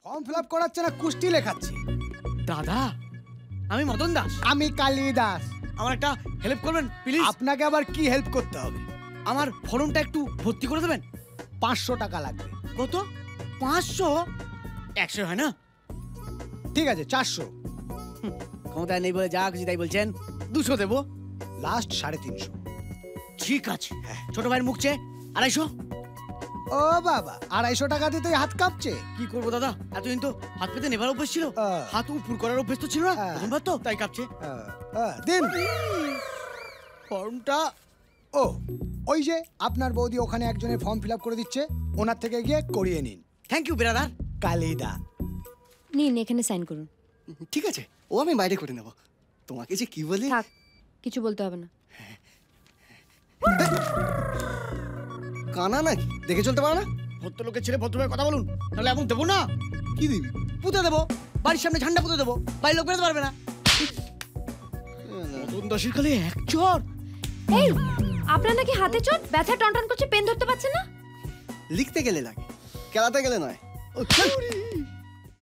Form fill up করাচ্ছে না, কুস্তি লেখাচ্ছি। দাদা আমি মদন দাস। আমি কালী দাস। আমার একটা হেল্প করবেন প্লিজ? আপনাকে আবার কি হেল্প করতে হবে? আমার ফর্মটা একটু ভর্তি করে দেবেন। 500 টাকা লাগবে। কত? 500? 100 হয় না? ঠিক আছে 400। ক্ষমতায় নেই বলে যা খুশি তাই বলছেন। 200 দেবো। লাস্ট 350। ঠিক আছে। ছোট ভাইয়ের মুখ চেয়ে 250। ও বাবা, 250 টাকা দিতেই হাত কাঁপছে। কি করবো দাদা, এতদিন তো হাত পেতে নেবার অভ্যেস ছিল, হাত উপর করার অভ্যেস তো ছিল না, প্রথমবার তো তাই কাঁপছে। দিন ফর্মটা। ও ওই যে আপনার বৌদি ওখানে একজনের ফর্ম ফিল আপ করে দিচ্ছে, ওনার থেকে গিয়ে করিয়ে নিন। Thank you brother. কালিদা নিন এখানে সাইন করুন। ঠিক আছে, ও আমি বাইরে করে নেব। তোমাকে যে কি বলি। থাক, কিছু বলতে হবে না। কানা নাকি, দেখে চলতে পারো না? ভদ্রলোকের ছেলে ভদ্রভাবে কথা বলুন, নাহলে এমন দেবো না। কি দিবি? পুঁতে দেবো, বাড়ির সামনে ঝান্ডা পুঁতে দেবো, বাড়ির লোক বেরোতে পারবে না। মদন দাসের কালে এক চর। এই, আপনার নাকি হাতে চোট, ব্যথা টনটন করছে, পেন ধরতে পারছেন না? লিখতে গেলে লাগে, খেলাতে গেলে নয়।